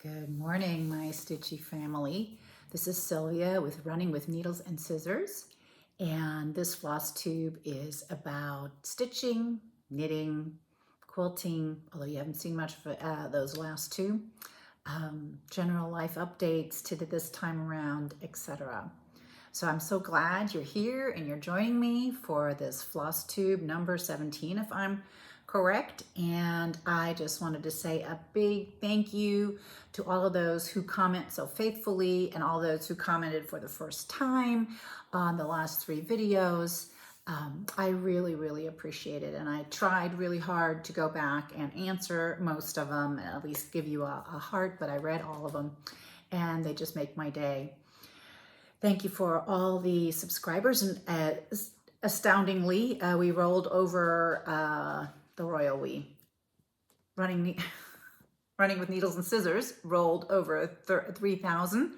Good morning, my Stitchy family. This is Sylvia with Running with Needles and Scissors, and this floss tube is about stitching, knitting, quilting, although you haven't seen much of those last two, general life updates to this time around, etc. So I'm so glad you're here and you're joining me for this floss tube number 17, if I'm correct. And I just wanted to say a big thank you to all of those who comment so faithfully and all those who commented for the first time on the last 3 videos. I really appreciate it, and I tried really hard to go back and answer most of them, and at least give you a heart, but I read all of them and they just make my day. Thank you for all the subscribers, and astoundingly, we rolled over the royal we. Running with Needles and Scissors rolled over 3,000,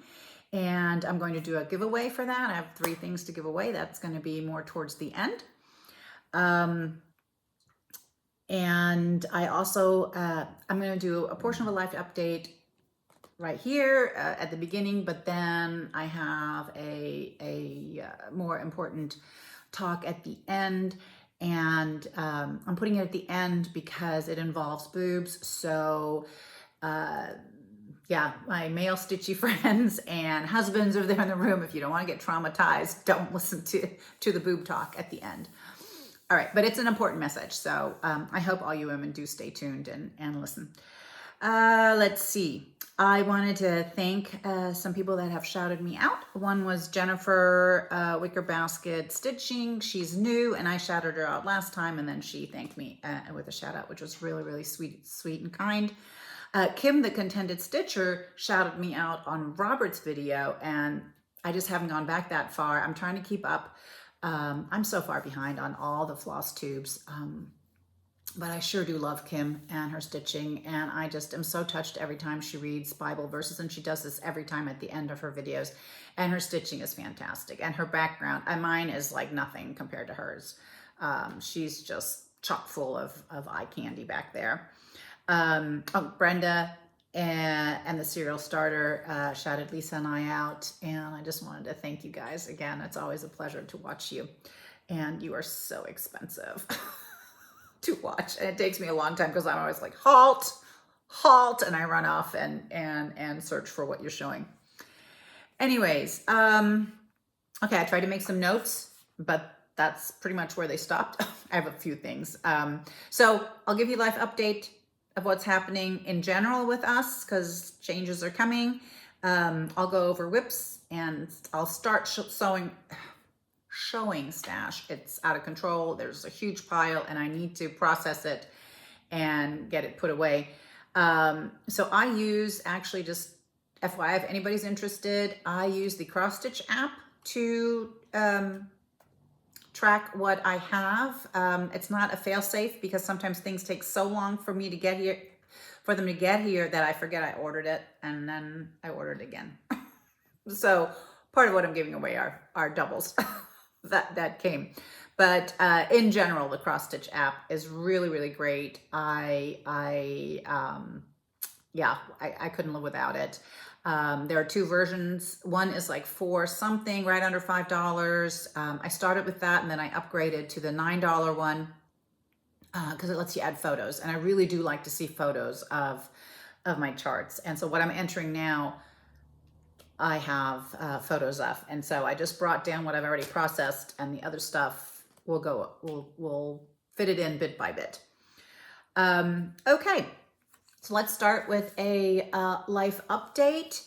and I'm going to do a giveaway for that. I have 3 things to give away. That's going to be more towards the end. And I also, I'm going to do a portion of a life update right here at the beginning, but then I have a more important talk at the end, and I'm putting it at the end because it involves boobs. So yeah, my male stitchy friends and husbands over there in the room, if you don't want to get traumatized, don't listen to the boob talk at the end. All right, but it's an important message, so I hope all you women do stay tuned and listen. Let's see. I wanted to thank some people that have shouted me out. One was Jennifer Wicker Basket Stitching. She's new, and I shouted her out last time, and then she thanked me with a shout out, which was really sweet and kind. Kim, the Contented Stitcher, shouted me out on Robert's video, and I just haven't gone back that far. I'm trying to keep up. I'm so far behind on all the floss tubes. But I sure do love Kim and her stitching, and I just am so touched every time she reads Bible verses, and she does this every time at the end of her videos, and her stitching is fantastic, and her background, and mine is like nothing compared to hers. She's just chock full of eye candy back there. Oh, Brenda and the Serial Starter shouted Lisa and I out, and I just wanted to thank you guys again. It's always a pleasure to watch you, and you are so expensive to watch, and it takes me a long time because I'm always like, halt, and I run off and search for what you're showing. Anyways, okay, I tried to make some notes, but that's pretty much where they stopped. I have a few things. So I'll give you a life update of what's happening in general with us, because changes are coming. I'll go over whips, and I'll start showing stash. It's out of control. There's a huge pile, and I need to process it and get it put away. So I use, actually, just FYI, if anybody's interested, I use the cross stitch app to track what I have. It's not a fail safe because sometimes things take so long for me to get here, for them to get here, that I forget I ordered it, and then I ordered it again. So part of what I'm giving away are doubles. that came, but in general, the cross stitch app is really great. Yeah, I couldn't live without it. There are 2 versions. One is like $4 something, right under $5. I started with that, and then I upgraded to the $9 one because it lets you add photos, and I really do like to see photos of my charts. And so what I'm entering now, I have photos of, and so I just brought down what I've already processed, and the other stuff we'll fit it in bit by bit. Okay, so let's start with a life update.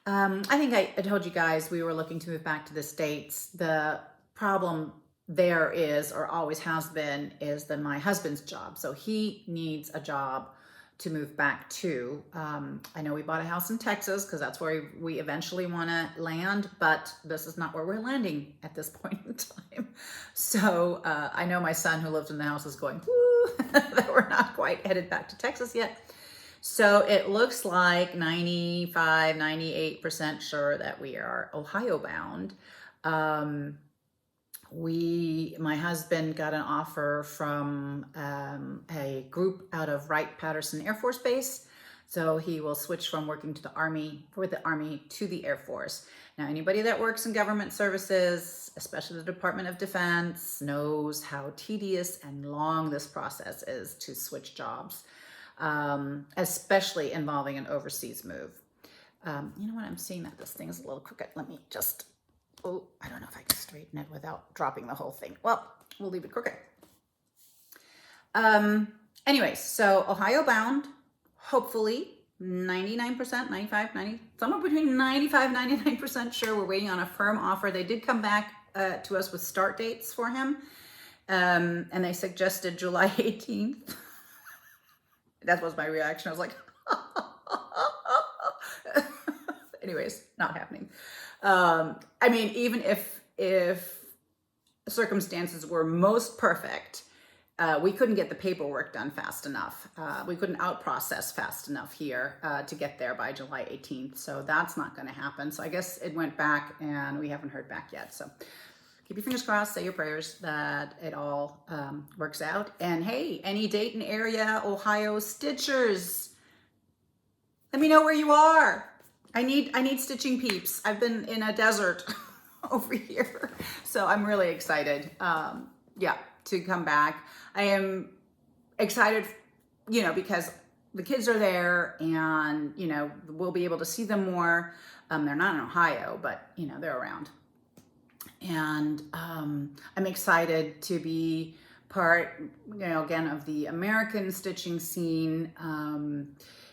I think I told you guys we were looking to move back to the States. The problem there is, or always has been, is that my husband's job. So he needs a job to move back to. I know we bought a house in Texas because that's where we eventually want to land, but this is not where we're landing at this point in time. So I know my son who lives in the house is going, woo, that we're not quite headed back to Texas yet. So it looks like 95, 98% sure that we are Ohio bound. My husband got an offer from a group out of Wright-Patterson Air Force Base So he will switch from working to the Army, for the Army, to the Air Force. Now, anybody that works in government services, especially the Department of Defense, knows how tedious and long this process is to switch jobs, especially involving an overseas move. You know what? I'm seeing that this thing is a little crooked. Let me just, oh, I don't know if I can straighten it without dropping the whole thing. Well, we'll leave it crooked. Anyways, so Ohio bound, hopefully 99%, 95, 90, somewhere between 95, 99% sure. We're waiting on a firm offer. They did come back to us with start dates for him. And they suggested July 18th. That was my reaction. I was like, anyways, not happening. I mean, even if circumstances were most perfect, we couldn't get the paperwork done fast enough. We couldn't out-process fast enough here to get there by July 18th. So that's not going to happen. So I guess it went back and we haven't heard back yet. So keep your fingers crossed, say your prayers that it all works out. And hey, any Dayton area, Ohio stitchers, let me know where you are. I need stitching peeps. I've been in a desert over here. So I'm really excited. Yeah, to come back. I am excited, you know, because the kids are there and, you know, we'll be able to see them more. They're not in Ohio, but, you know, they're around. And I'm excited to be part, you know, again, of the American stitching scene.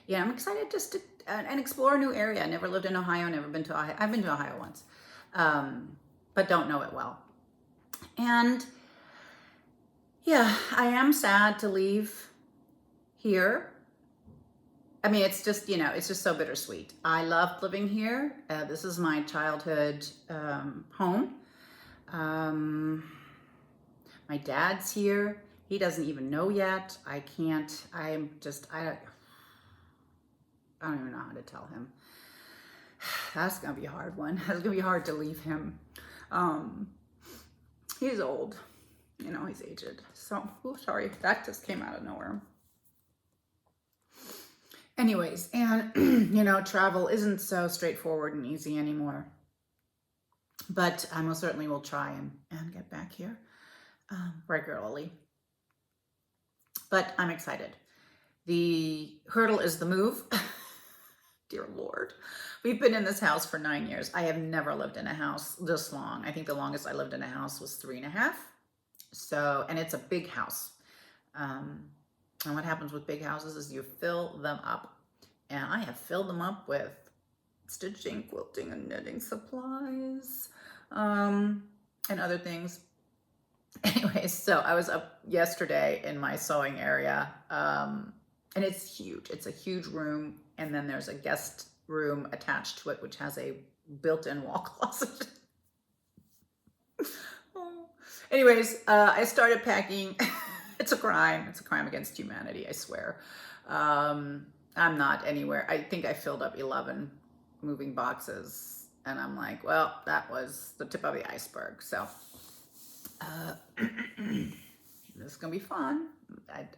Yeah, I'm excited just to and explore a new area. I never lived in Ohio, never been to Ohio. I've been to Ohio once, but don't know it well. And yeah, I am sad to leave here. I mean, it's just, you know, it's just so bittersweet. I loved living here. This is my childhood home. My dad's here. He doesn't even know yet. I don't even know how to tell him. That's gonna be a hard one. That's gonna be hard to leave him. He's old. You know, he's aged. So, oh, sorry, that just came out of nowhere. Anyways, and, you know, travel isn't so straightforward and easy anymore. But I most certainly will try and get back here regularly. But I'm excited. The hurdle is the move. Dear Lord. We've been in this house for 9 years. I have never lived in a house this long. I think the longest I lived in a house was 3.5. So, and it's a big house. And what happens with big houses is you fill them up. And I have filled them up with stitching, quilting, and knitting supplies, and other things. Anyways, so I was up yesterday in my sewing area, and it's huge. It's a huge room. And then there's a guest room attached to it, which has a built-in wall closet. Anyways, I started packing. It's a crime. It's a crime against humanity, I swear. I'm not anywhere. I think I filled up 11 moving boxes. And I'm like, well, that was the tip of the iceberg. So this is going to be fun.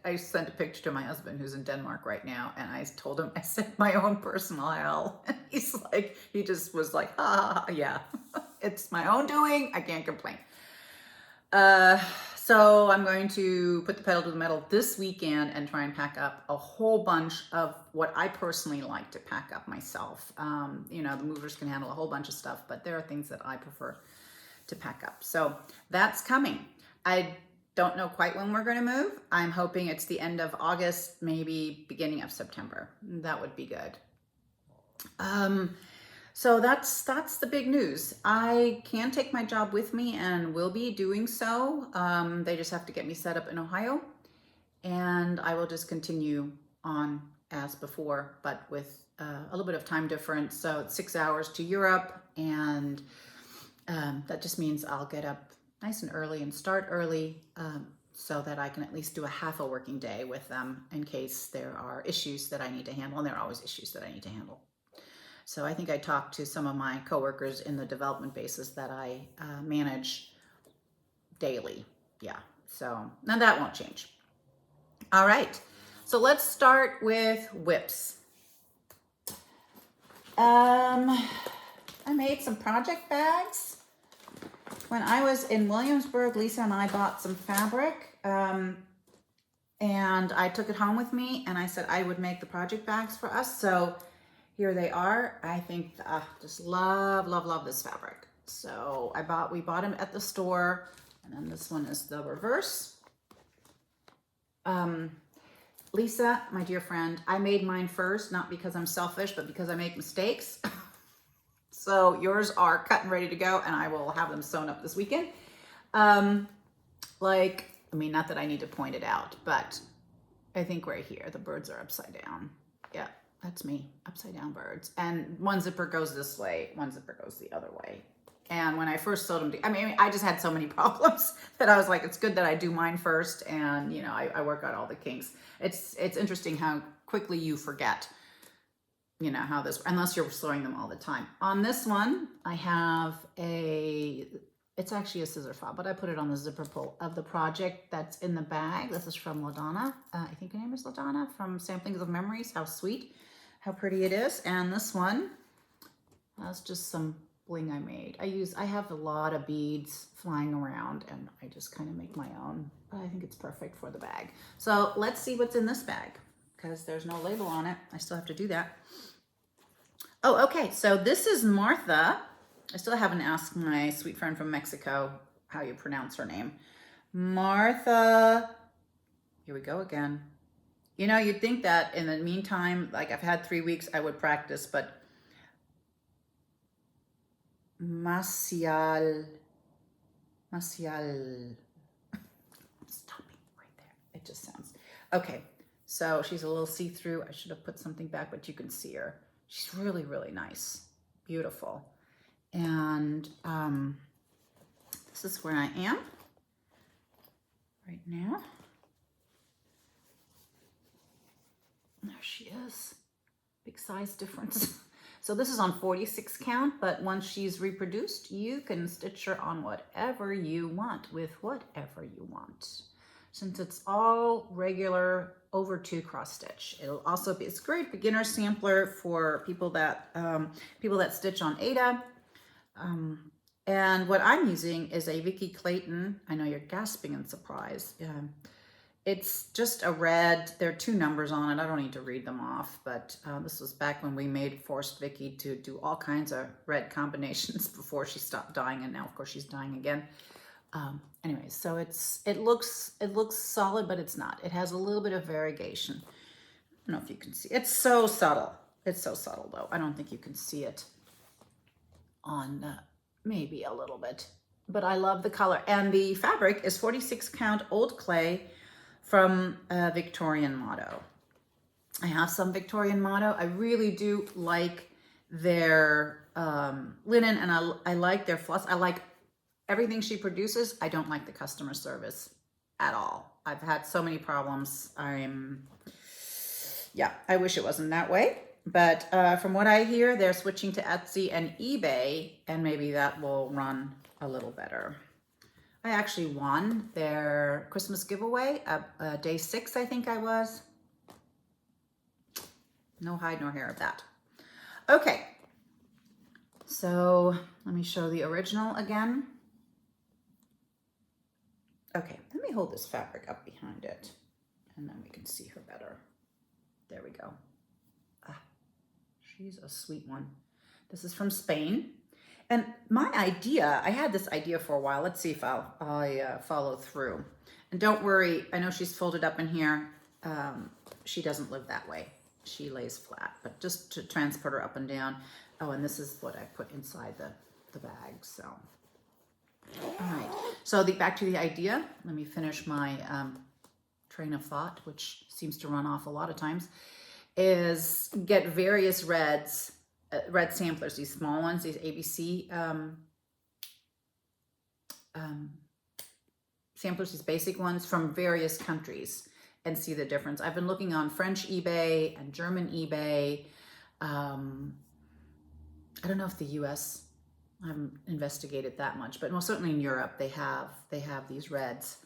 I sent a picture to my husband who's in Denmark right now. And I told him, I said, my own personal hell. And he's like, he just was like, yeah, it's my own doing. I can't complain. So I'm going to put the pedal to the metal this weekend and try and pack up a whole bunch of what I personally like to pack up myself. You know, the movers can handle a whole bunch of stuff, but there are things that I prefer to pack up. So that's coming. I don't know quite when we're going to move. I'm hoping it's the end of August, maybe beginning of September. That would be good. So that's the big news. I can take my job with me and will be doing so. They just have to get me set up in Ohio, and I will just continue on as before, but with a little bit of time difference. So it's 6 hours to Europe, and that just means I'll get up nice and early and start early, so that I can at least do a half a working day with them in case there are issues that I need to handle, and there are always issues that I need to handle. So I think I talked to some of my coworkers in the development bases that I manage daily. Yeah, so now that won't change. All right, so let's start with whips. I made some project bags. When I was in Williamsburg, Lisa and I bought some fabric, and I took it home with me, and I said I would make the project bags for us. So here they are. I think, just love, love, love this fabric. So we bought them at the store, and then this one is the reverse. Lisa, my dear friend, I made mine first, not because I'm selfish, but because I make mistakes. So yours are cut and ready to go, and I will have them sewn up this weekend. Not that I need to point it out, but I think right here, the birds are upside down. Yeah, that's me, upside down birds. And one zipper goes this way, one zipper goes the other way. And when I first sewed them, I just had so many problems that I was like, it's good that I do mine first, and I work out all the kinks. It's interesting how quickly you forget, how this, unless you're sewing them all the time. On this one, I have it's actually a scissor fob, but I put it on the zipper pull of the project that's in the bag. This is from LaDonna. I think her name is LaDonna from Samplings of Memories. How sweet, how pretty it is. And this one, that's just some bling I made. I have a lot of beads flying around, and I just kind of make my own, but I think it's perfect for the bag. So let's see what's in this bag, because there's no label on it. I still have to do that. Oh, okay, so this is Martha. I still haven't asked my sweet friend from Mexico how you pronounce her name. Martha, here we go again. You'd think that in the meantime, like I've had 3 weeks, I would practice, but Maciel. I'm stopping right there. It just sounds, okay. So she's a little see-through. I should have put something back, but you can see her. She's really, really nice, beautiful. And this is where I am right now. There she is, big size difference. So this is on 46 count, but once she's reproduced, you can stitch her on whatever you want with whatever you want. Since it's all regular over 2 cross stitch, it'll also be, it's a great beginner sampler for people that stitch on Aida. And what I'm using is a Vicki Clayton. I know you're gasping in surprise. It's just a red. There are 2 numbers on it. I don't need to read them off, but this was back when we forced Vicki to do all kinds of red combinations before she stopped dying, and now of course she's dying again. Anyway, so it looks solid, but it's not. It has a little bit of variegation. I don't know if you can see. It's so subtle. It's so subtle though. I don't think you can see it on maybe a little bit, but I love the color. And the fabric is 46 count old clay from Victorian Motto. I have some Victorian Motto. I really do like their linen, and I like their floss. I like everything she produces. I don't like the customer service at all. I've had so many problems. I wish it wasn't that way. But from what I hear, they're switching to Etsy and eBay, and maybe that will run a little better. I actually won their Christmas giveaway, day 6, I think I was. No hide nor hair of that. Okay, so let me show the original again. Okay, let me hold this fabric up behind it, and then we can see her better. There we go. She's a sweet one. This is from Spain. And my idea, I had this idea for a while. Let's see if I follow through. And don't worry, I know she's folded up in here. She doesn't live that way. She lays flat, but just to transport her up and down. Oh, and this is what I put inside the bag, so. All right, so back to the idea. Let me finish my train of thought, which seems to run off a lot of times, is get various red samplers, these small ones, these ABC samplers, these basic ones from various countries, and see the difference. I've been looking on French eBay and German eBay. I don't know if the US, I haven't investigated that much, but most certainly in Europe they have these reds.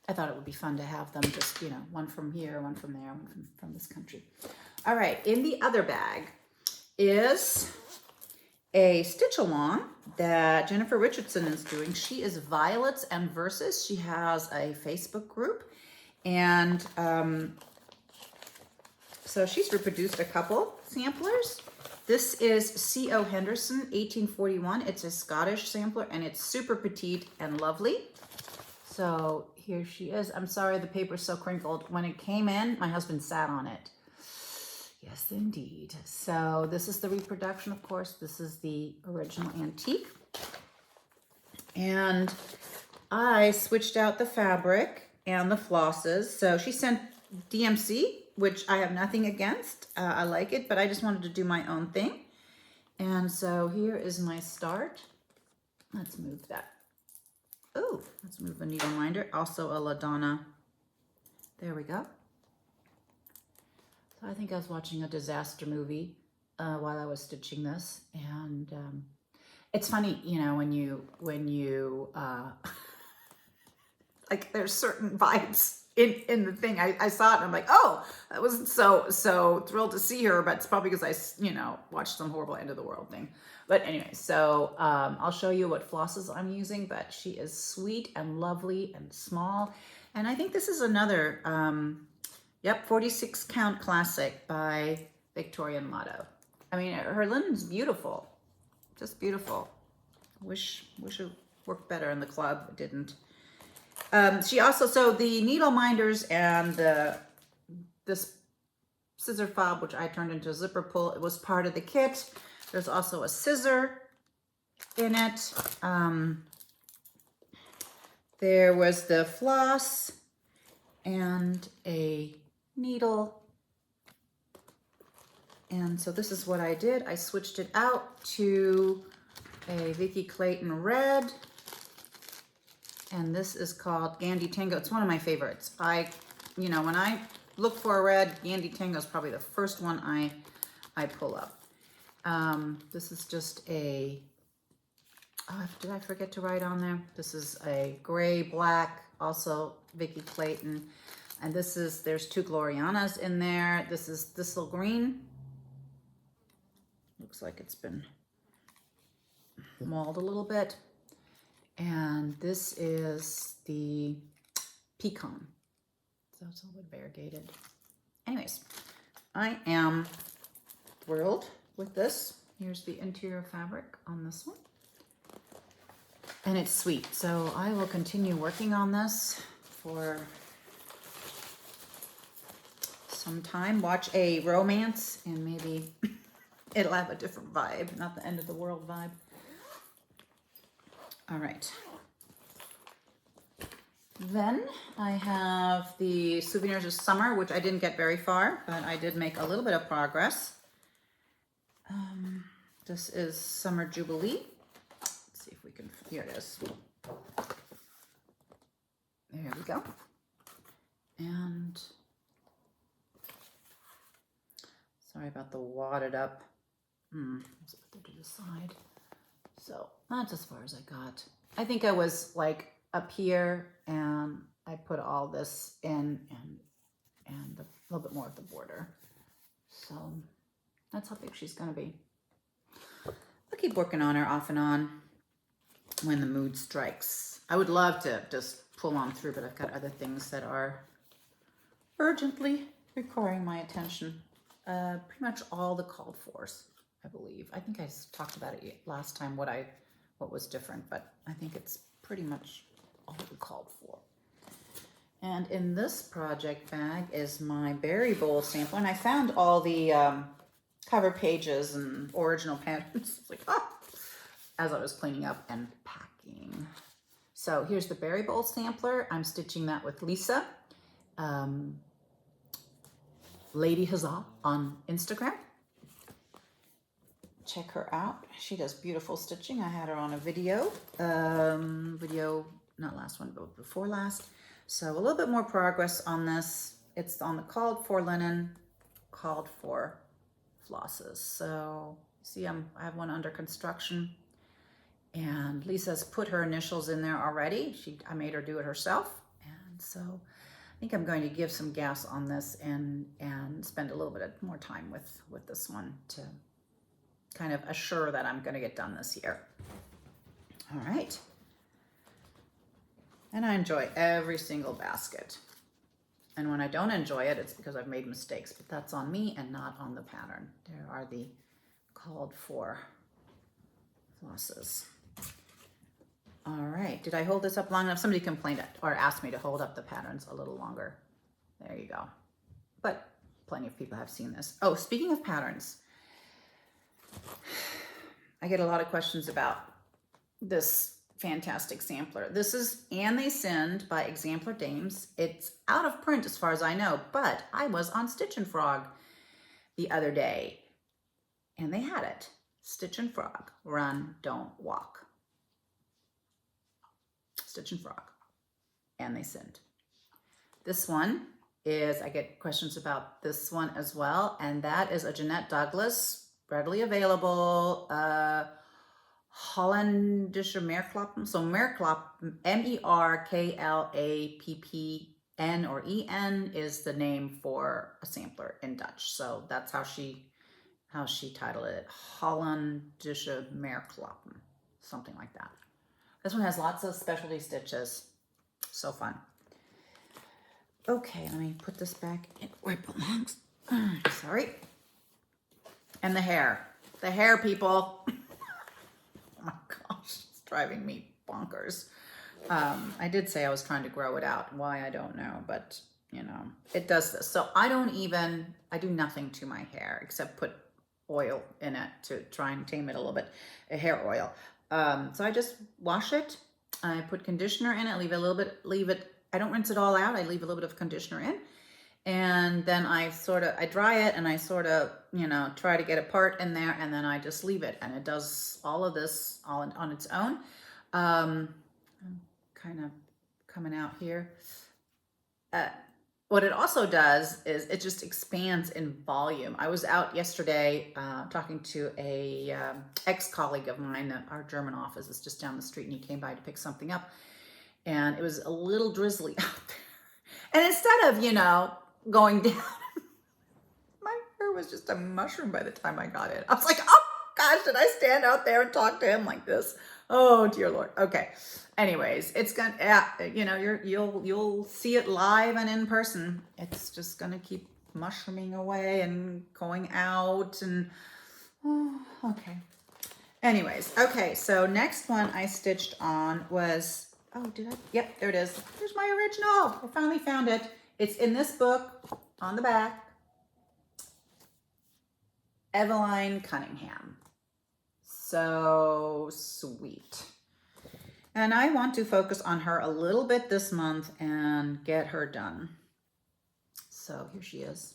I thought it would be fun to have them, just, one from here, one from there, one from this country. All right, in the other bag is a stitch along that Jennifer Richardson is doing. She is Violets and Verses. She has a Facebook group, and so she's reproduced a couple samplers. This is C.O. Henderson, 1841. It's a Scottish sampler, and it's super petite and lovely. So here she is. I'm sorry the paper's so crinkled. When it came in, my husband sat on it. Yes, indeed. So this is the reproduction, of course. This is the original antique. And I switched out the fabric and the flosses. So she sent DMC, which I have nothing against. I like it, but I just wanted to do my own thing. And so here is my start. Let's move that. Oh, let's move the needle minder. Also a LaDonna. There we go. So I think I was watching a disaster movie while I was stitching this. And it's funny, you know, when you like there's certain vibes in the thing. I saw it and I'm like, oh, I wasn't so thrilled to see her, but it's probably because I, you know, watched some horrible end of the world thing. But anyway, so I'll show you what flosses I'm using, but she is sweet and lovely and small. And I think this is another, yep, 46 count classic by Victoria and Motto. I mean, her linen's beautiful, just beautiful. Wish it worked better in the club. It didn't. She also, so the needle minders and this scissor fob, which I turned into a zipper pull, it was part of the kit. There's also a scissor in it. There was the floss and a needle. And so this is what I did. I switched it out to a Vicky Clayton red. And this is called Gandy Tango. It's one of my favorites. You know, when I look for a red, Gandy Tango is probably the first one I pull up. This is just a, oh, did I forget to write on there? This is a gray, black, also Vicky Clayton. And this is, there's two Glorianas in there. This is this little green. Looks like it's been mauled a little bit. And this is the pecan. So it's a little bit variegated. Anyways, I am thrilled with this. Here's the interior fabric on this one. And it's sweet. So I will continue working on this for some time. Watch a romance and maybe it'll have a different vibe, not the end of the world vibe. All right. Then I have the Souvenirs of Summer, which I didn't get very far, but I did make a little bit of progress. This is Summer Jubilee. Let's see if we can, here it is. There we go. And sorry about the wadded up. Let's put that to the side. So that's as far as I got. I think I was like up here and I put all this in and a little bit more of the border. So that's how big she's gonna be. I'll keep working on her off and on when the mood strikes. I would love to just pull on through, but I've got other things that are urgently requiring my attention. Pretty much all the called fors, I believe. I think I talked about it last time, what was different, but I think it's pretty much all the called for. And in this project bag is my berry bowl sample, and I found all the cover pages and original patterns. It's like, oh, as I was cleaning up and packing. So here's the berry bowl sampler. I'm stitching that with Lisa, Lady Huzzah on Instagram. Check her out. She does beautiful stitching. I had her on a video, not last one, but before last. So a little bit more progress on this. It's on the called for linen, called for flosses. So see, I have one under construction, and Lisa's put her initials in there already. I made her do it herself, and so I think I'm going to give some gas on this and spend a little bit more time with this one to kind of assure that I'm going to get done this year. All right. And I enjoy every single basket. And when I don't enjoy it, it's because I've made mistakes, but that's on me and not on the pattern. There are the called for flosses. All right, did I hold this up long enough? Somebody complained or asked me to hold up the patterns a little longer. There you go. But plenty of people have seen this. Oh, speaking of patterns, I get a lot of questions about this fantastic sampler. This is And They Sinned by Exemplar Dames. It's out of print as far as I know, but I was on Stitch and Frog the other day and they had it. Stitch and Frog, Run, Don't Walk. Stitch and Frog, And They Sinned. This one is, I get questions about this one as well, and that is a Jeanette Douglas, readily available, Hollandische Meerklappen. So Meerklappen, Merklappen or En is the name for a sampler in Dutch. So that's how she titled it, Hollandische Meerklappen, something like that. This one has lots of specialty stitches. So fun. Okay, let me put this back in where it belongs. Sorry. And the hair. The hair, people. Oh my gosh, it's driving me bonkers. I did say I was trying to grow it out. Why, I don't know, but you know, it does this. So I do nothing to my hair except put oil in it to try and tame it a little bit, a hair oil. So I just wash it. I put conditioner in it, I don't rinse it all out. I leave a little bit of conditioner in. And then I dry it and I sort of, you know, try to get a part in there and then I just leave it. And it does all of this all on its own. I'm kind of coming out here. What it also does is it just expands in volume. I was out yesterday talking to a ex-colleague of mine. Our German office is just down the street and he came by to pick something up. And it was a little drizzly out there. And instead of, you know, going down, my hair was just a mushroom by the time I got in. I was like, oh gosh, did I stand out there and talk to him like this? Oh dear Lord. Okay. Anyways, it's gonna, you know, you'll see it live and in person. It's just gonna keep mushrooming away and going out and, oh, okay. Anyways, okay. So next one I stitched on was, oh, did I? Yep, there it is. There's my original. I finally found it. It's in this book on the back. Eveline Cunningham. So sweet. And I want to focus on her a little bit this month and get her done. So here she is.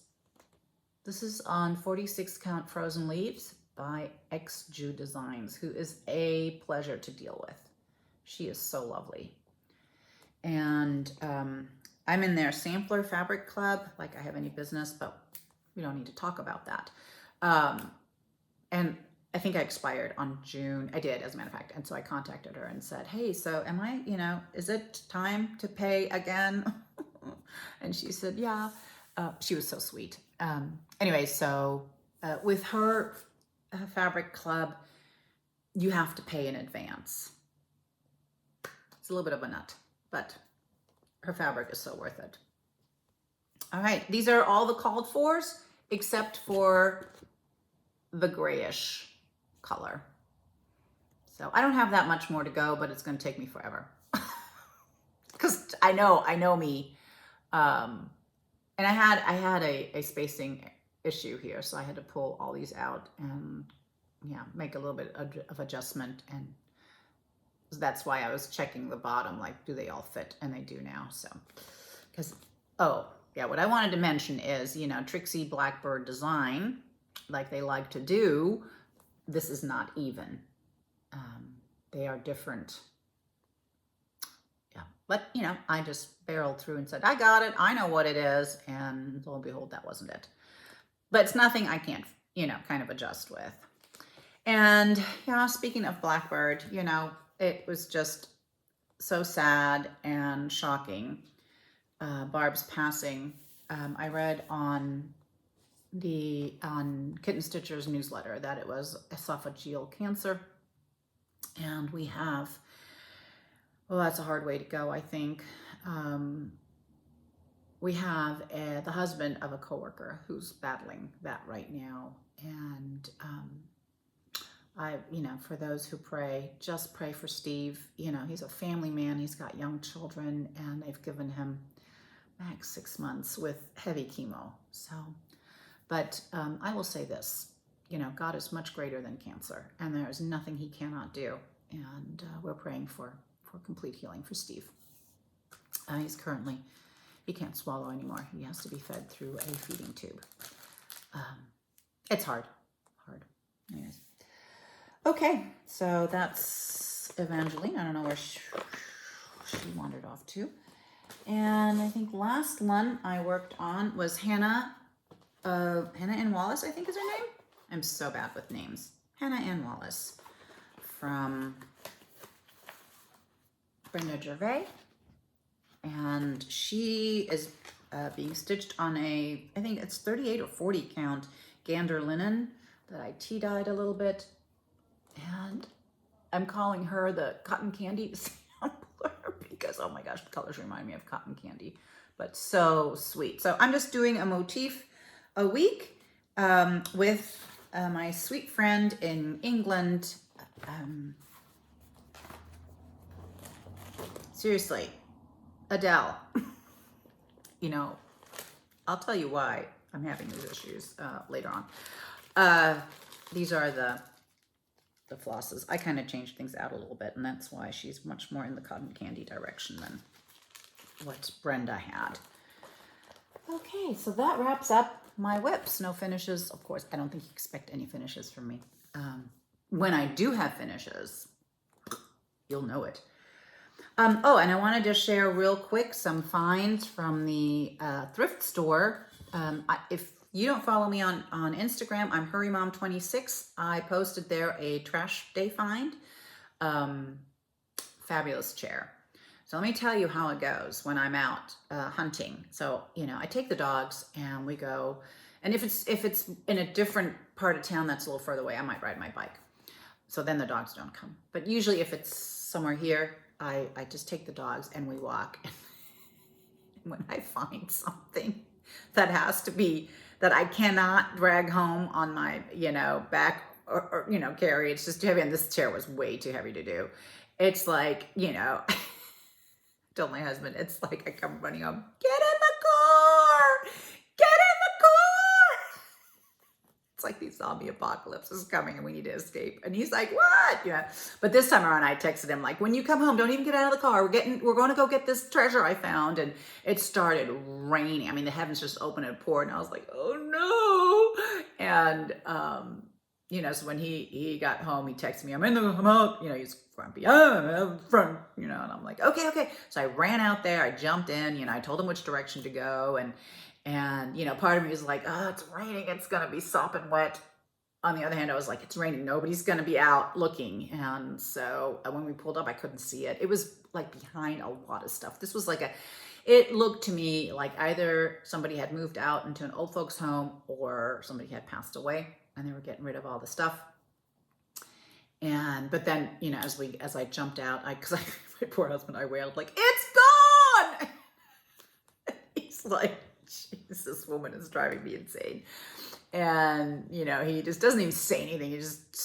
This is on 46 Count Frozen Leaves by X-Jew Designs, who is a pleasure to deal with. She is so lovely. And I'm in their sampler fabric club, like I have any business, but we don't need to talk about that. And I think I expired on June. I did, as a matter of fact. And so I contacted her and said, hey, so am I, you know, is it time to pay again? And she said, yeah. She was so sweet. Anyway, so with her fabric club, you have to pay in advance. It's a little bit of a nut, but her fabric is so worth it. All right, these are all the called fors except for the grayish color. So I don't have that much more to go, but it's going to take me forever. Because I know me. And I had a spacing issue here, so I had to pull all these out and yeah, make a little bit of adjustment, and that's why I was checking the bottom, like, do they all fit? And they do now. So, because, oh yeah, what I wanted to mention is, you know, Trixie Blackbird Design, like they like to do, this is not even. They are different. Yeah, but you know, I just barreled through and said, I got it, I know what it is, and lo and behold, that wasn't it. But it's nothing I can't, you know, kind of adjust with. And yeah, speaking of Blackbird, you know, it was just so sad and shocking. Barb's passing. I read on on Kitten Stitcher's newsletter that it was esophageal cancer. And we have, well, that's a hard way to go, I think. We have the husband of a coworker who's battling that right now. And for those who pray, just pray for Steve. He's a family man. He's got young children, and they've given him max 6 months with heavy chemo. So, but I will say this, God is much greater than cancer, and there is nothing he cannot do. And we're praying for complete healing for Steve. He can't swallow anymore. He has to be fed through a feeding tube. It's hard. Anyways. Okay, so that's Evangeline. I don't know where she wandered off to. And I think last one I worked on was Hannah Ann Wallace, I think is her name. I'm so bad with names. Hannah Ann Wallace from Brenda Gervais. And she is being stitched on I think it's 38 or 40 count gander linen that I tea-dyed a little bit. And I'm calling her the cotton candy sampler because, oh my gosh, the colors remind me of cotton candy, but so sweet. So I'm just doing a motif a week with my sweet friend in England. Seriously, Adele. I'll tell you why I'm having these issues later on. These are the flosses. I kind of changed things out a little bit, and that's why she's much more in the cotton candy direction than what Brenda had. Okay, so that wraps up my whips. No finishes. Of course, I don't think you expect any finishes from me. When I do have finishes, you'll know it. Oh, and I wanted to share real quick some finds from the thrift store. If you don't follow me on Instagram, I'm HurryMom26. I posted there a trash day find. Fabulous chair. So let me tell you how it goes when I'm out hunting. So, I take the dogs and we go, and if it's in a different part of town that's a little further away, I might ride my bike. So then the dogs don't come. But usually if it's somewhere here, I just take the dogs and we walk. And when I find something that has to be, that I cannot drag home on my, back or carry, it's just too heavy. And this chair was way too heavy to do. It's like, told my husband, it's like I come running home, get in the car! Get in the car! It's like the zombie apocalypse is coming and we need to escape. And he's like, what? Yeah. But this time around, I texted him like, when you come home, don't even get out of the car. We're going to go get this treasure I found. And it started raining. I mean, the heavens just opened and poured. And I was like, oh no. And, so when he got home, he texted me, I'm out. He's grumpy. I'm out front, and I'm like, okay. So I ran out there. I jumped in, I told him which direction to go. And part of me was like, oh, it's raining. It's going to be sopping wet. On the other hand, I was like, it's raining. Nobody's going to be out looking. And so when we pulled up, I couldn't see it. It was like behind a lot of stuff. This was like it looked to me like either somebody had moved out into an old folks home or somebody had passed away and they were getting rid of all the stuff. But then, as I jumped out, my poor husband, I wailed like, it's gone. He's like, jeez, this woman is driving me insane. And, he just doesn't even say anything. He just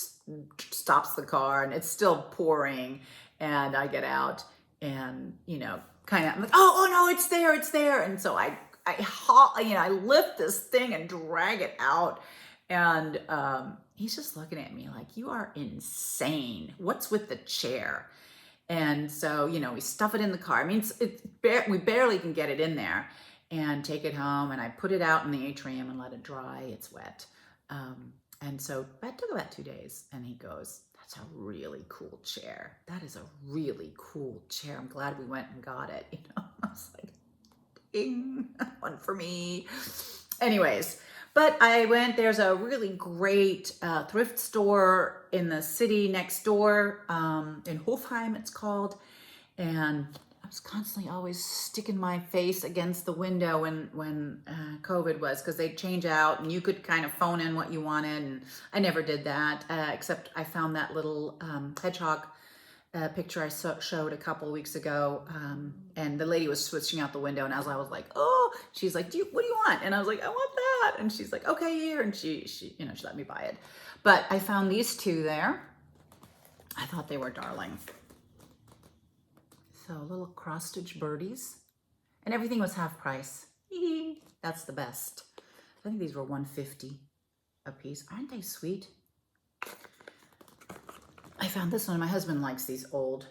stops the car and it's still pouring. And I get out and, I'm like, oh no, it's there. And so I lift this thing and drag it out. And he's just looking at me like, you are insane. What's with the chair? And so, we stuff it in the car. I mean, we barely can get it in there. And take it home, and I put it out in the atrium and let it dry. It's wet. And so that took about 2 days. And he goes, that's a really cool chair. That is a really cool chair. I'm glad we went and got it. I was like, ding, one for me. Anyways, but I went, there's a really great thrift store in the city next door, in Hofheim it's called. And I was constantly always sticking my face against the window when COVID was, because they'd change out and you could kind of phone in what you wanted, and I never did that, except I found that little hedgehog picture I showed a couple weeks ago, and the lady was switching out the window, and as I was like, oh, she's like, what do you want? And I was like, I want that. And she's like, okay, here. And she let me buy it. But I found these two there. I thought they were darling. So little cross stitch birdies, and everything was half price. That's the best. I think these were $1.50 a piece. Aren't they sweet? I found this one. My husband likes these old.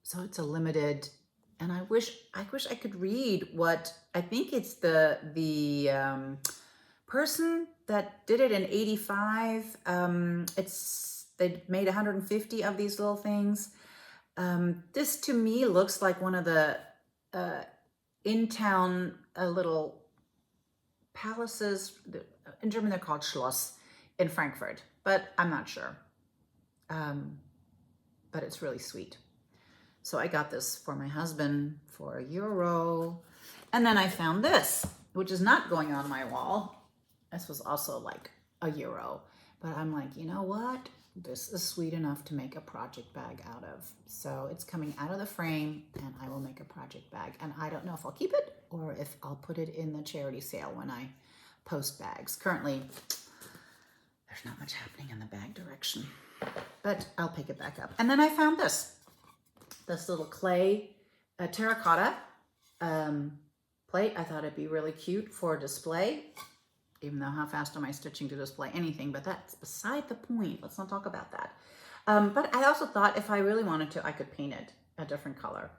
So it's a limited, and I wish I could read what, I think it's the person that did it in 85. They made 150 of these little things. This to me looks like one of the in-town little palaces. In German they're called Schloss in Frankfurt, but I'm not sure. But it's really sweet. So I got this for my husband for €1. And then I found this, which is not going on my wall. This was also like €1. But I'm like, you know what? This is sweet enough to make a project bag out of. So it's coming out of the frame, and I will make a project bag. And I don't know if I'll keep it or if I'll put it in the charity sale when I post bags. Currently, there's not much happening in the bag direction, but I'll pick it back up. And then I found this little clay terracotta plate. I thought it'd be really cute for display, even though how fast am I stitching to display anything, but that's beside the point. Let's not talk about that. But I also thought if I really wanted to, I could paint it a different color.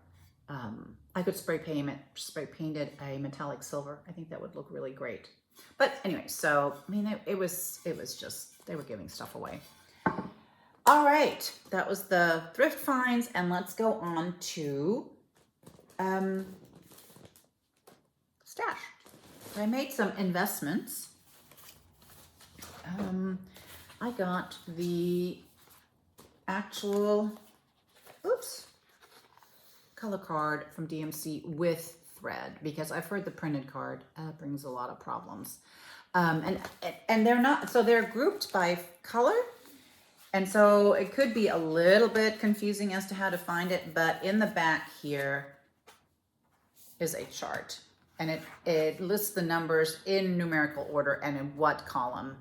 I could spray paint it a metallic silver. I think that would look really great. But anyway, so I mean, it was just, they were giving stuff away. All right, that was the thrift finds, and let's go on to stash. I made some investments. I got the actual, color card from DMC with thread, because I've heard the printed card brings a lot of problems. And they're not, so they're grouped by color. And so it could be a little bit confusing as to how to find it, but in the back here is a chart, and it lists the numbers in numerical order and in what column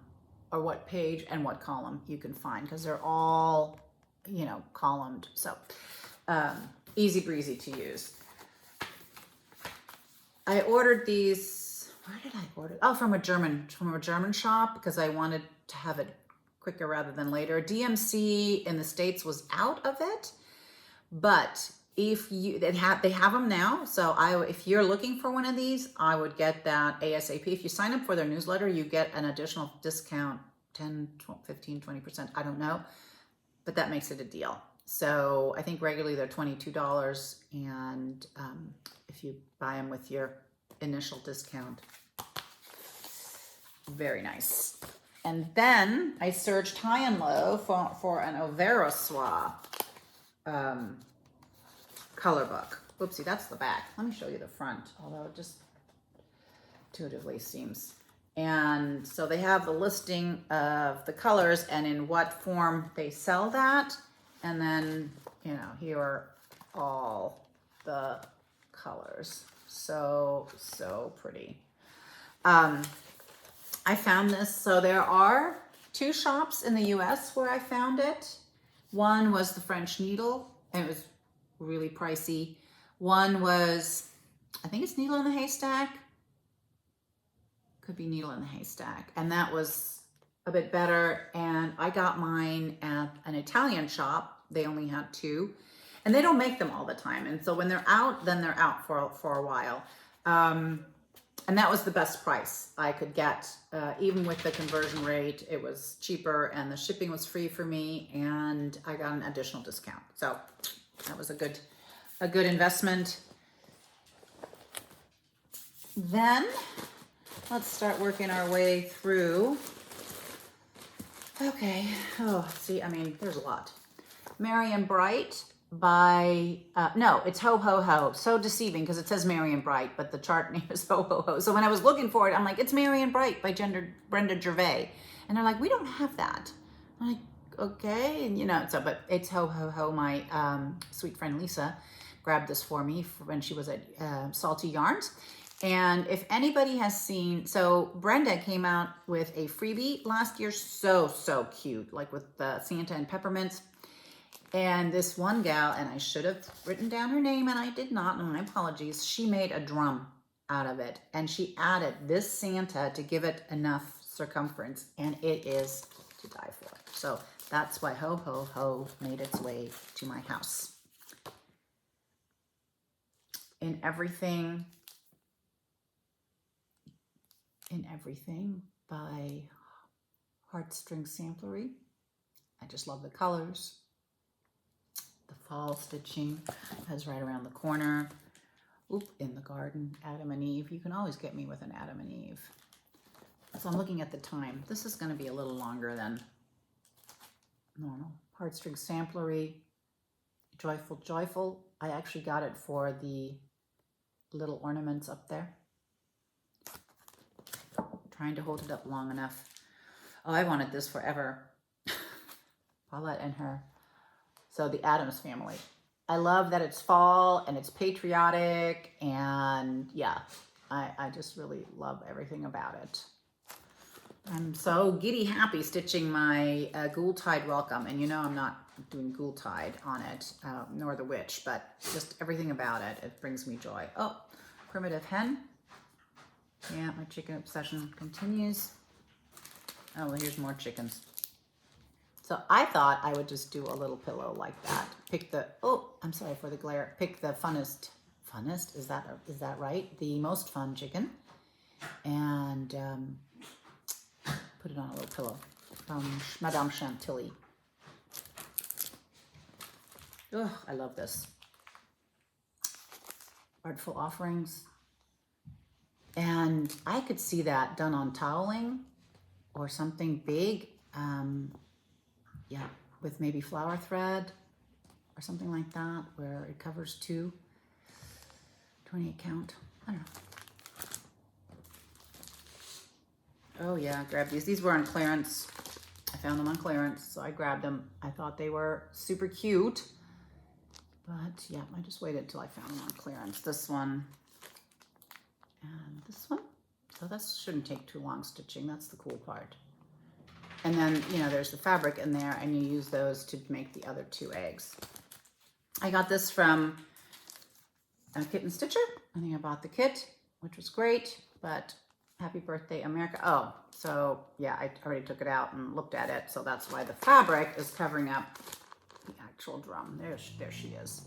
or what page and what column you can find, because they're all, columned. So easy breezy to use. I ordered these, where did I order? Oh, from a German shop, because I wanted to have it quicker rather than later. DMC in the States was out of it, but if they have them now. So if you're looking for one of these, I would get that ASAP. If you sign up for their newsletter, you get an additional discount, 10, 15, 20%, I don't know, but that makes it a deal. So I think regularly they're $22, and if you buy them with your initial discount, very nice. And then I searched high and low for an Overoswa color book. Oopsie, that's the back. Let me show you the front, although it just intuitively seems. And so they have the listing of the colors and in what form they sell that. And then, here are all the colors. So pretty. I found this, so there are 2 shops in the US where I found it. One was the French Needle, and it was really pricey. One was, I think it's Needle in the Haystack. Could be Needle in the Haystack. And that was a bit better. And I got mine at an Italian shop. They only had 2. And they don't make them all the time. And so when they're out, then they're out for a while. And that was the best price I could get. Even with the conversion rate, it was cheaper, and the shipping was free for me, and I got an additional discount. So that was a good investment. Then let's start working our way through. Okay. Oh, see, I mean, there's a lot. Merry and Bright. by, no, it's Ho Ho Ho. So deceiving because it says Marion Bright, but the chart name is Ho Ho Ho. So when I was looking for it, I'm like, it's Marion Bright by Brenda Gervais. And they're like, we don't have that. I'm like, okay. And you know, so, but it's Ho Ho Ho. My sweet friend Lisa grabbed this for me when she was at Salty Yarns. And if anybody has seen, so Brenda came out with a freebie last year. So cute, like with the Santa and peppermints. And this one gal, and I should have written down her name and I did not, and my apologies, she made a drum out of it. And she added this Santa to give it enough circumference, and it is to die for. So that's why Ho Ho Ho made its way to my house. In everything by Heartstring Samples. I just love the colors. The fall stitching is right around the corner. Oop, in the garden, Adam and Eve. You can always get me with an Adam and Eve. So I'm looking at the time. This is going to be a little longer than normal. Heartstring Samples, Joyful Joyful. I actually got it for the little ornaments up there. Trying to hold it up long enough. Oh, I wanted this forever. Paulette and her. So the Addams Family. I love that it's fall and it's patriotic, and yeah, I just really love everything about it. I'm so giddy happy stitching my Ghoul-Tide Welcome, and you know I'm not doing Ghoul-Tide on it, nor the Witch, but just everything about it, it brings me joy. Oh, Primitive Hen. Yeah, my chicken obsession continues. Oh, well, here's more chickens. So I thought I would just do a little pillow like that. Pick the, oh, I'm sorry for the glare. Pick the funnest, is that right? The most fun chicken. And put it on a little pillow from Madame Chantilly. Oh, I love this. Artful Offerings. And I could see that done on toweling or something big. Yeah, with maybe flower thread or something like that, where it covers 2, 28 count. I don't know. Oh yeah, grab these. These were on clearance. I found them on clearance, so I grabbed them. I thought they were super cute, but yeah, I just waited till I found them on clearance. This one and this one. So that shouldn't take too long stitching. That's the cool part. And then, you know, there's the fabric in there, and you use those to make the other 2 eggs. I got this from Kitten Stitcher. I think I bought the kit, which was great, but happy birthday, America. Oh, so yeah, I already took it out and looked at it, so that's why the fabric is covering up the actual drum. There she is.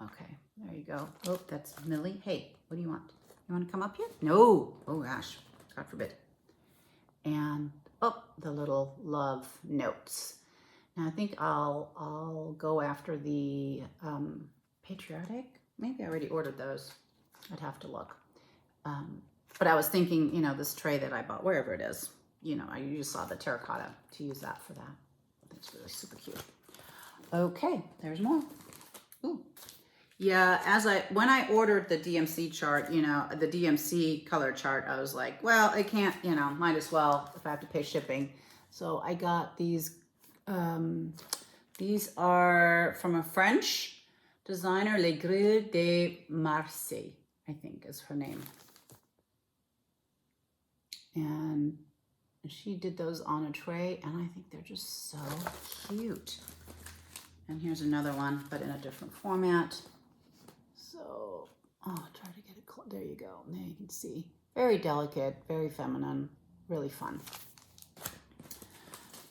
Okay, there you go. Oh, that's Millie. Hey, what do you want? You want to come up here? No. Oh gosh, God forbid. And oh, the little love notes. Now I think I'll go after the patriotic. Maybe I already ordered those. I'd have to look. But I was thinking, you know, this tray that I bought, wherever it is, you know, you just saw the terracotta, to use that for that. That's really super cute. Okay, there's more. Ooh. Yeah, when I ordered the DMC chart, you know, the DMC color chart, I was like, well, I can't, you know, might as well if I have to pay shipping. So I got these. These are from a French designer, Les Grilles de Marseille, I think is her name. And she did those on a tray, and I think they're just so cute. And here's another one, but in a different format. So, oh, try to get it close. There you go. There you can see. Very delicate, very feminine, really fun.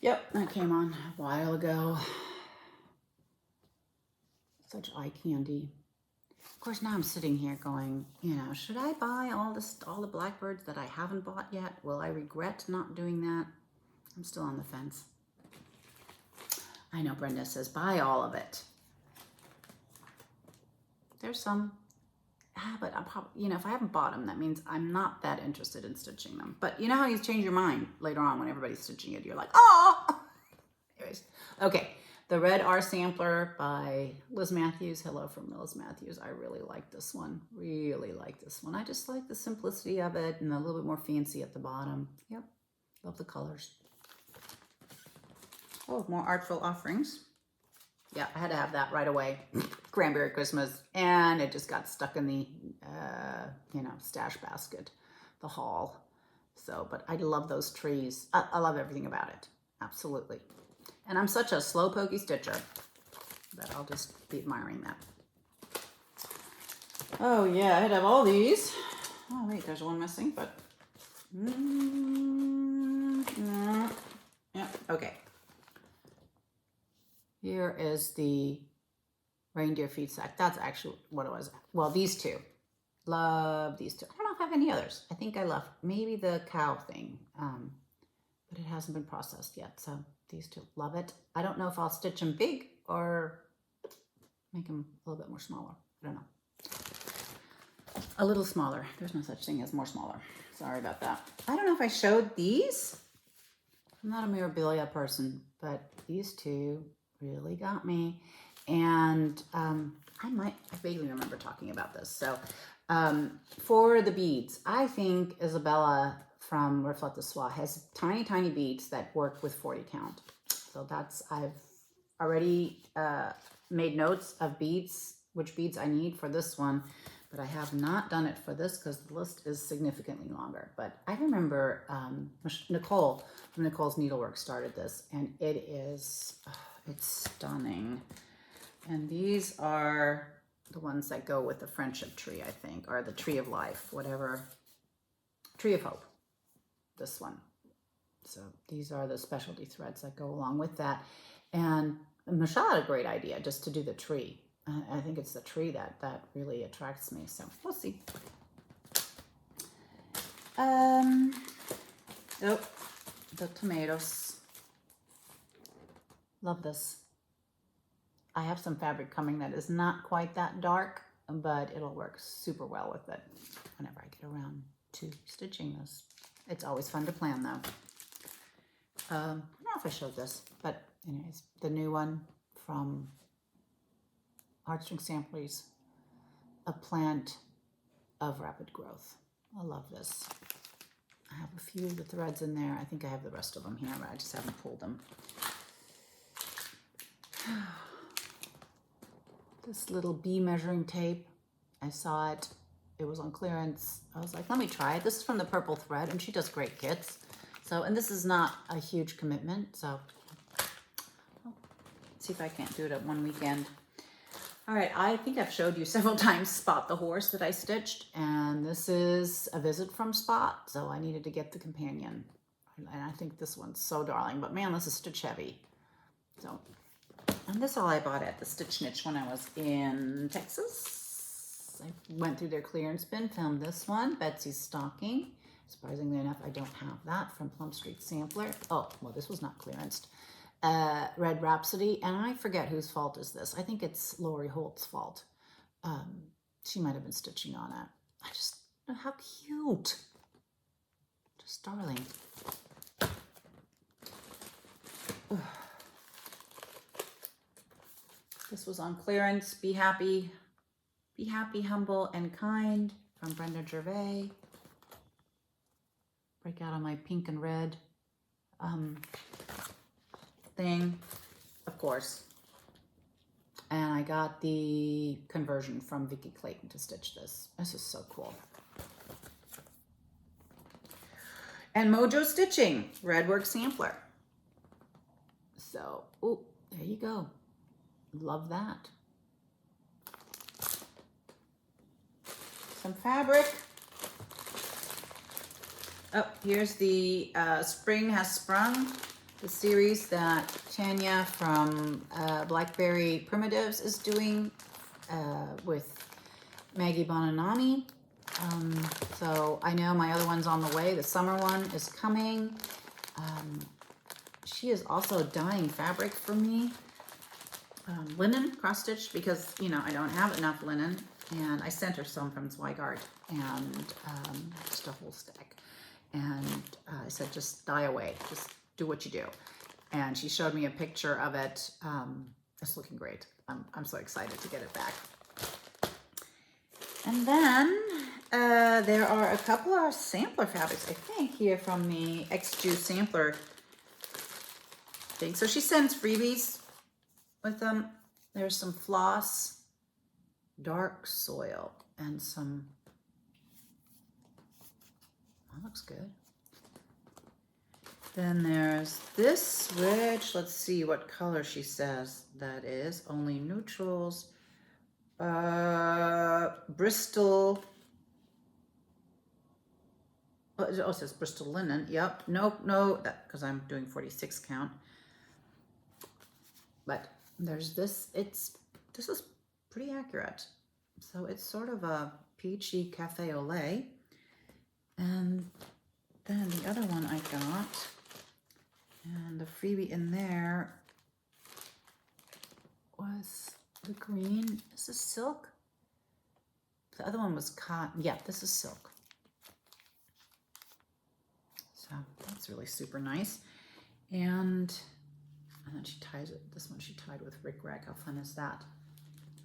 Yep, that came on a while ago. Such eye candy. Of course, now I'm sitting here going, you know, should I buy all the blackbirds that I haven't bought yet? Will I regret not doing that? I'm still on the fence. I know Brenda says, buy all of it. There's some, but I'm probably, you know, if I haven't bought them, that means I'm not that interested in stitching them. But you know how you change your mind later on when everybody's stitching it, you're like, oh! Anyways, okay. The Red R Sampler by Liz Matthews. Hello from Liz Matthews. I really like this one. Really like this one. I just like the simplicity of it and a little bit more fancy at the bottom. Yep. Love the colors. Oh, more Artful Offerings. Yeah, I had to have that right away. Cranberry Christmas. And it just got stuck in the, stash basket, the haul. So, but I love those trees. I love everything about it. Absolutely. And I'm such a slow pokey stitcher that I'll just be admiring that. Oh yeah, I had to have all these. Oh wait, there's one missing, but yeah, okay. Here is the reindeer feed sack. That's actually what it was. Well, these two. Love these two. I don't know if I have any others. I think I left maybe the cow thing, but it hasn't been processed yet. So these two, love it. I don't know if I'll stitch them big or make them a little bit more smaller. I don't know. A little smaller. There's no such thing as more smaller. Sorry about that. I don't know if I showed these. I'm not a memorabilia person, but these two really got me. And I vaguely remember talking about this. So for the beads, I think Isabella from Reflect the Soie has tiny, tiny beads that work with 40 count. So I've already made notes of beads, which beads I need for this one, but I have not done it for this because the list is significantly longer. But I remember Nicole from Nicole's Needlework started this, and it's stunning. And these are the ones that go with the friendship tree, I think, or the tree of life, whatever. Tree of hope, this one. So these are the specialty threads that go along with that. And Michelle had a great idea just to do the tree. I think it's the tree that really attracts me. So we'll see. Oh, the tomatoes. Love this. I have some fabric coming that is not quite that dark, but it'll work super well with it whenever I get around to stitching this. It's always fun to plan though. I don't know if I showed this, but anyways, the new one from Heartstring Samples, A Plant of Rapid Growth. I love this. I have a few of the threads in there. I think I have the rest of them here, but I just haven't pulled them. This little bee measuring tape, I saw it. It was on clearance. I was like, let me try it. This is from the Purple Thread, and she does great kits. So, and this is not a huge commitment, so let's see if I can't do it at one weekend. All right, I think I've showed you several times Spot the horse that I stitched, and this is a visit from Spot, so I needed to get the companion. And I think this one's so darling, but man, this is stitch heavy. So, and this all I bought at the Stitch Niche when I was in Texas. I went through their clearance bin, found this one, Betsy's Stocking. Surprisingly enough, I don't have that from Plum Street Sampler. Oh, well, this was not clearanced. Red Rhapsody, and I forget whose fault is this. I think it's Lori Holt's fault. She might have been stitching on it. I just, how cute. Just darling. Ugh. This was on clearance. Be happy, humble, and kind from Brenda Gervais. Break out on my pink and red thing, of course. And I got the conversion from Vicki Clayton to stitch this. This is so cool. And Mojo Stitching, Redwork Sampler. So, oh, there you go. Love that. Some fabric. Oh, here's the Spring Has Sprung, the series that Tanya from Blackberry Primitives is doing with Maggie Bonanani. So I know my other one's on the way. The summer one is coming. She is also dyeing fabric for me. Linen cross-stitch because, you know, I don't have enough linen. And I sent her some from Zweigart and just a whole stack. And I said, just dye away. Just do what you do. and she showed me a picture of it. It's looking great. I'm so excited to get it back. And then there are a couple of sampler fabrics, I think, here from the X-Juice sampler thing. So she sends freebies with them. There's some floss, dark soil, and some, that looks good. Then there's this, which, let's see what color she says that is. Only neutrals. Bristol. Oh, it says Bristol linen. Yep. Nope. No, that because I'm doing 46 count. But there's this. This is pretty accurate. So it's sort of a peachy cafe au lait. And then the other one I got, and the freebie in there was the green. Is this silk? The other one was cotton. Yeah, this is silk. So that's really super nice. And then she ties it. This one she tied with Rick Rack. How fun is that?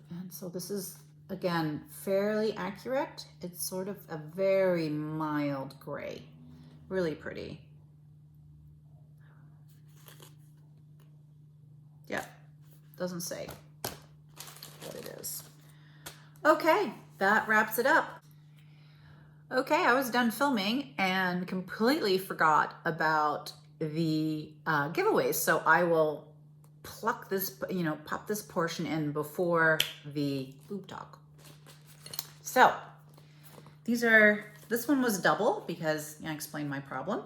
And so this is, again, fairly accurate. It's sort of a very mild gray. Really pretty. Yeah, doesn't say what it is. Okay, that wraps it up. Okay, I was done filming and completely forgot about the giveaways. So I will pluck this, pop this portion in before the boob talk. So this one was double because I explained my problem.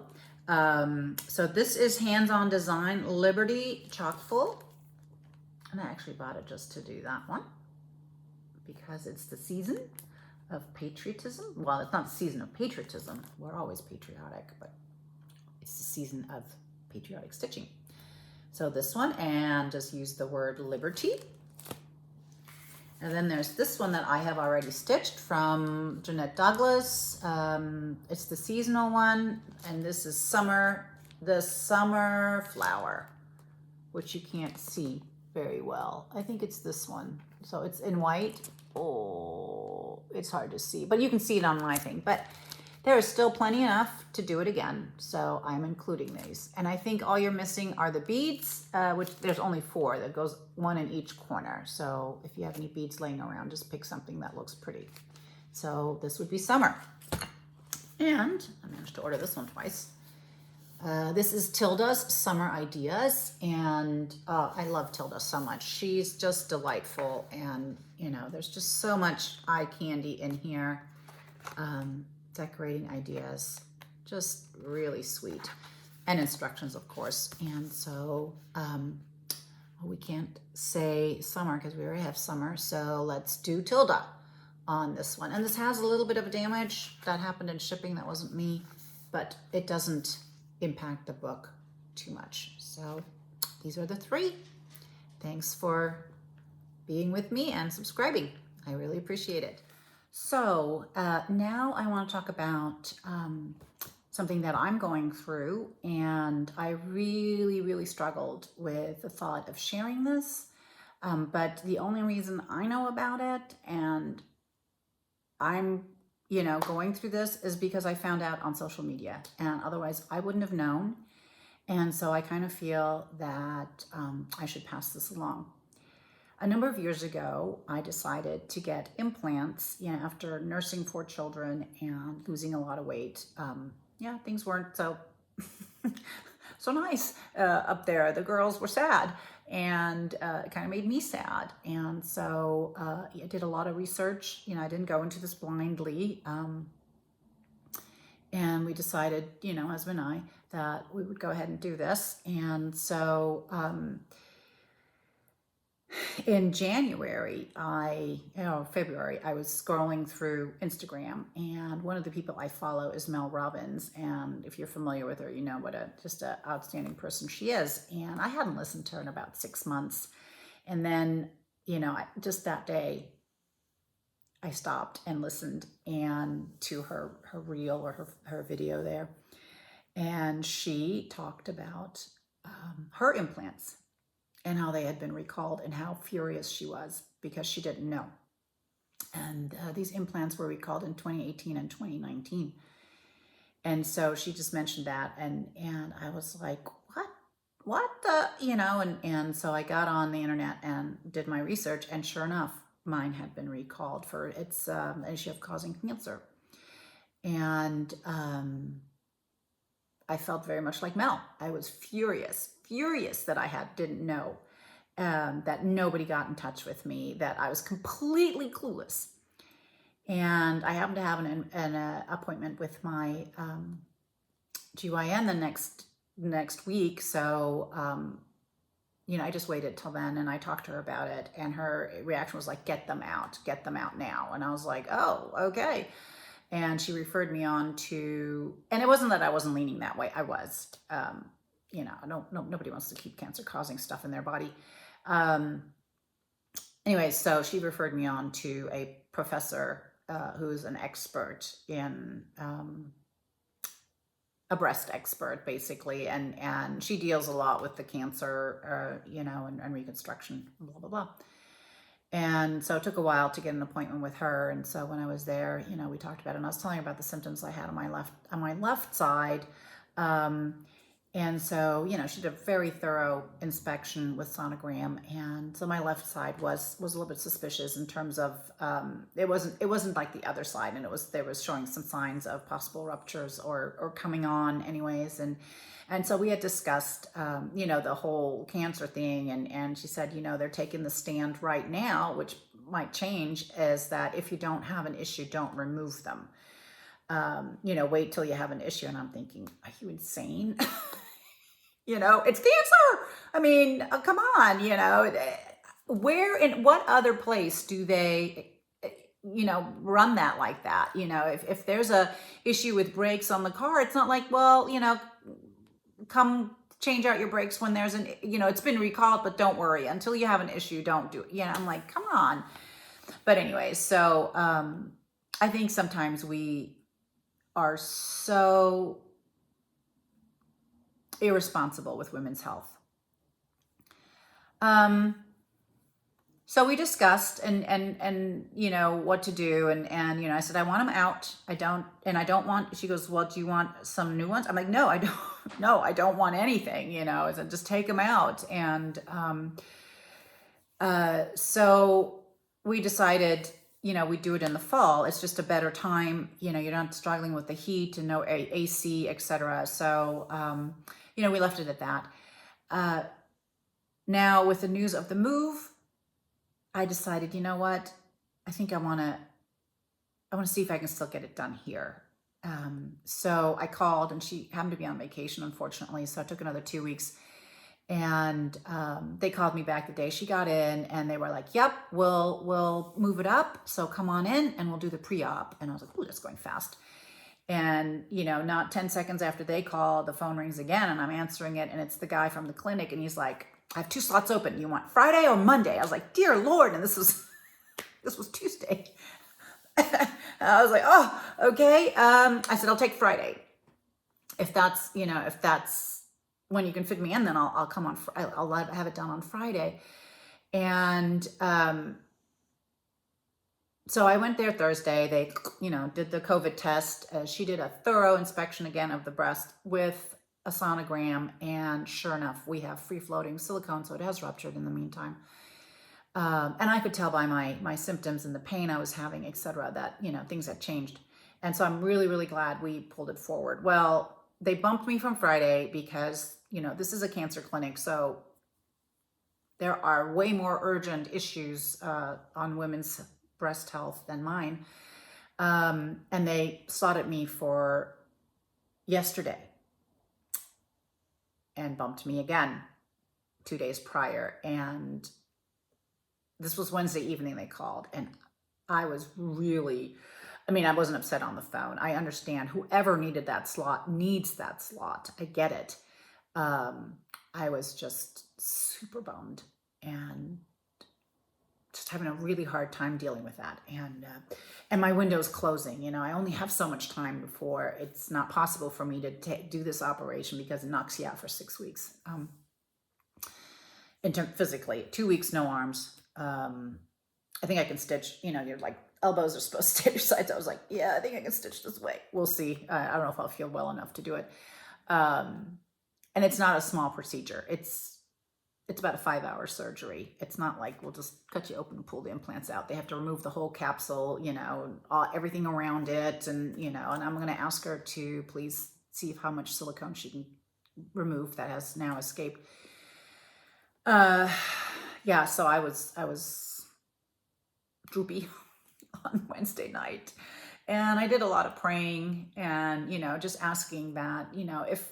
So this is Hands-On Design Liberty Chockful. And I actually bought it just to do that one because it's the season of patriotism. Well, it's not the season of patriotism. We're always patriotic, but it's the season of patriotic stitching. So this one, and just use the word liberty. And then there's this one that I have already stitched from Jeanette Douglas. It's the seasonal one, and this is the summer flower, which you can't see very well. I think it's this one. So it's in white. Oh, it's hard to see, but you can see it on my thing. But there is still plenty enough to do it again. So I'm including these. And I think all you're missing are the beads, which there's only 4. That goes 1 in each corner. So if you have any beads laying around, just pick something that looks pretty. So this would be summer. And I managed to order this one twice. This is Tilda's Summer Ideas, and I love Tilda so much. She's just delightful, and there's just so much eye candy in here. Decorating ideas, just really sweet, and instructions, of course. And so we can't say summer because we already have summer, so let's do Tilda on this one. And this has a little bit of damage that happened in shipping. That wasn't me, but it doesn't impact the book too much. So these are the 3. Thanks for being with me and subscribing. I really appreciate it. So now I want to talk about something that I'm going through, and I really struggled with the thought of sharing this, but the only reason I know about it and I'm going through this is because I found out on social media, and otherwise I wouldn't have known. And so I kind of feel that I should pass this along. A number of years ago, I decided to get implants, after nursing 4 children and losing a lot of weight. Things weren't so nice up there. The girls were sad, and it kind of made me sad. And so I did a lot of research. I didn't go into this blindly. And we decided, husband and I, that we would go ahead and do this. And so in January, February, I was scrolling through Instagram, and one of the people I follow is Mel Robbins. And if you're familiar with her, you know what just an outstanding person she is. And I hadn't listened to her in about 6 months. And then, just that day, I stopped and listened to her reel or her video there. And she talked about her implants and how they had been recalled and how furious she was because she didn't know. And these implants were recalled in 2018 and 2019. And so she just mentioned that, and I was like, what the, and so I got on the internet and did my research, and sure enough, mine had been recalled for its issue of causing cancer. And I felt very much like Mel. I was furious that I didn't know, that nobody got in touch with me, that I was completely clueless. And I happened to have an appointment with my GYN the next week. So, I just waited till then, and I talked to her about it, and her reaction was like, get them out now. And I was like, oh, okay. And she referred me on to, and it wasn't that I wasn't leaning that way. I was, nobody wants to keep cancer causing stuff in their body. Anyway, so she referred me on to a professor who's an expert in, a breast expert, basically. And she deals a lot with the cancer, and reconstruction, blah, blah, blah. And so it took a while to get an appointment with her. And so when I was there, we talked about it, and I was telling her about the symptoms I had on my left side. And so, she did a very thorough inspection with sonogram. And so my left side was a little bit suspicious in terms of, it wasn't like the other side. And they was showing some signs of possible ruptures or coming on anyways. And so we had discussed, the whole cancer thing. And she said, they're taking the stand right now, which might change, is that if you don't have an issue, don't remove them. Wait till you have an issue. And I'm thinking, are you insane? It's cancer. I mean, come on, where, in what other place do they, run that like that? If there's a issue with brakes on the car, it's not like, well, come change out your brakes when there's it's been recalled, but don't worry, until you have an issue, don't do it. I'm like, come on. But anyways, so, I think sometimes we are so irresponsible with women's health. So we discussed and what to do, and I said, I want them out. I don't want, she goes, well, do you want some new ones? I'm like, no, I don't. No, I don't want anything, I said, just take them out. And so we decided, we do it in the fall. It's just a better time. You're not struggling with the heat and no AC, etc. So, we left it at that. Now with the news of the move, I decided, you know what? I think I want to see if I can still get it done here. So I called, and she happened to be on vacation, unfortunately. So it took another 2 weeks. And they called me back the day she got in, and they were like, yep, we'll move it up. So come on in and we'll do the pre-op. And I was like, ooh, that's going fast. And, not 10 seconds after they call, the phone rings again, and I'm answering it. And it's the guy from the clinic. And he's like, I have 2 slots open. You want Friday or Monday? I was like, dear Lord. And this was Tuesday. I was like, oh, okay. I said, I'll take Friday. If that's when you can fit me in, then I'll come on. I'll have it done on Friday. And so I went there Thursday. They, did the COVID test. She did a thorough inspection again of the breast with a sonogram. And sure enough, we have free floating silicone. So it has ruptured in the meantime. And I could tell by my symptoms and the pain I was having, etc., that, things had changed. And so I'm really, really glad we pulled it forward. Well, they bumped me from Friday because, this is a cancer clinic. So there are way more urgent issues on women's breast health than mine. And they slotted me for yesterday and bumped me again 2 days prior. And this was Wednesday evening they called, and I was really, I wasn't upset on the phone. I understand whoever needed that slot needs that slot. I get it. I was just super bummed and just having a really hard time dealing with that. And my window's closing. You know, I only have so much time before it's not possible for me to do this operation because it knocks you out for 6 weeks. Physically, 2 weeks, no arms. I think I can stitch, you know, you're like, elbows are supposed to stay your sides. I was like, yeah, I think I can stitch this way. We'll see. I don't know if I'll feel well enough to do it. And it's not a small procedure. It's about a 5-hour surgery. It's not like we'll just cut you open and pull the implants out. They have to remove the whole capsule, you know, everything around it. And, you know, and I'm going to ask her to please see how much silicone she can remove that has now escaped. Yeah, so I was droopy on Wednesday night, and I did a lot of praying and, you know, just asking that, you know, if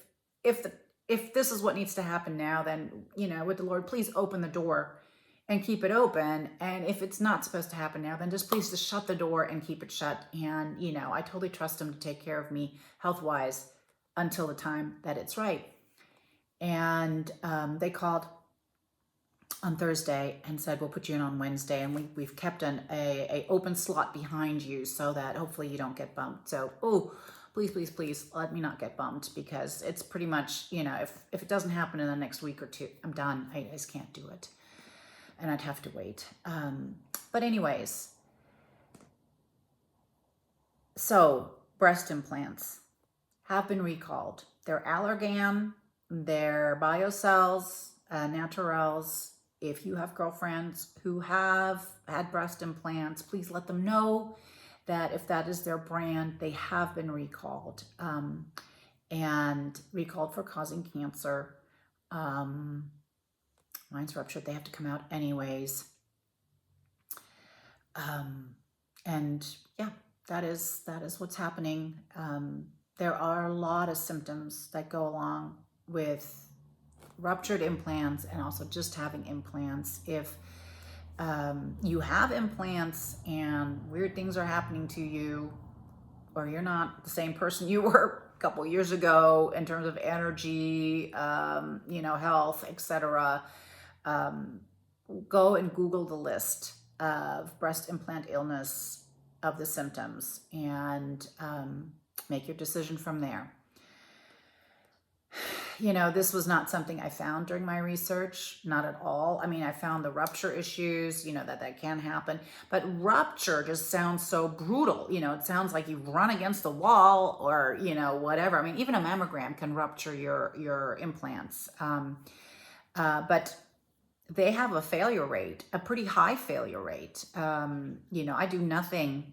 this is what needs to happen now, then, you know, with the Lord, please open the door and keep it open. And if it's not supposed to happen now, then just please just shut the door and keep it shut. And, you know, I totally trust him to take care of me health-wise until the time that it's right. And they called on Thursday and said, we'll put you in on Wednesday. And we've kept a open slot behind you so that hopefully you don't get bumped. So, oh, please let me not get bumped, because it's pretty much, you know, if it doesn't happen in the next week or two, I'm done. I just can't do it. And I'd have to wait. But anyways, so breast implants have been recalled. They're Allergan, they're BioCells, Naturels. If you have girlfriends who have had breast implants, please let them know that if that is their brand, they have been recalled, and recalled for causing cancer. Mine's ruptured. They have to come out anyways. And yeah, that is what's happening. There are a lot of symptoms that go along with ruptured implants and also just having implants. If you have implants and weird things are happening to you, or you're not the same person you were a couple years ago in terms of energy, you know, health, etc., go and Google the list of breast implant illness of the symptoms and make your decision from there. You know, this was not something I found during my research, not at all. I mean, I found the rupture issues, you know, that can happen, but rupture just sounds so brutal. You know, it sounds like you run against the wall or, you know, whatever. I mean, even a mammogram can rupture your implants. But they have a failure rate, a pretty high failure rate. You know, I do nothing.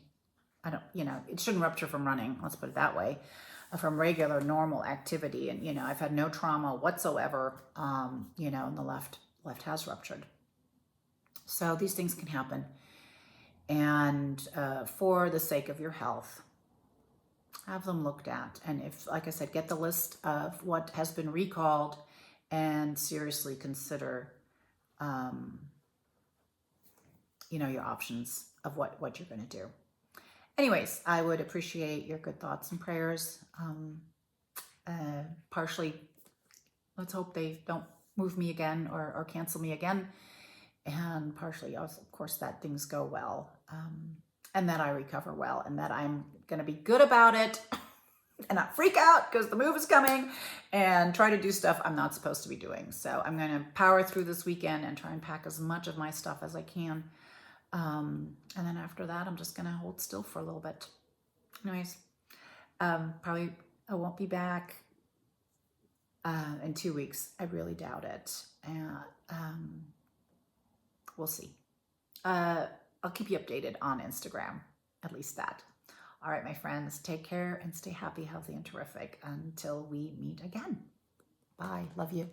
You know, it shouldn't rupture from running. Let's put it that way. From regular normal activity. And, you know, I've had no trauma whatsoever, you know, and the left has ruptured. So these things can happen. And for the sake of your health, have them looked at. And if, like I said, get the list of what has been recalled and seriously consider, you know, your options of what you're going to do. Anyways, I would appreciate your good thoughts and prayers. Partially, let's hope they don't move me again or cancel me again. And partially, also, of course, that things go well, and that I recover well, and that I'm going to be good about it and not freak out because the move is coming and try to do stuff I'm not supposed to be doing. So I'm going to power through this weekend and try and pack as much of my stuff as I can. And then after that, I'm just going to hold still for a little bit. Anyways, probably I won't be back in 2 weeks. I really doubt it. We'll see. I'll keep you updated on Instagram, at least that. All right, my friends, take care and stay happy, healthy, and terrific until we meet again. Bye. Love you.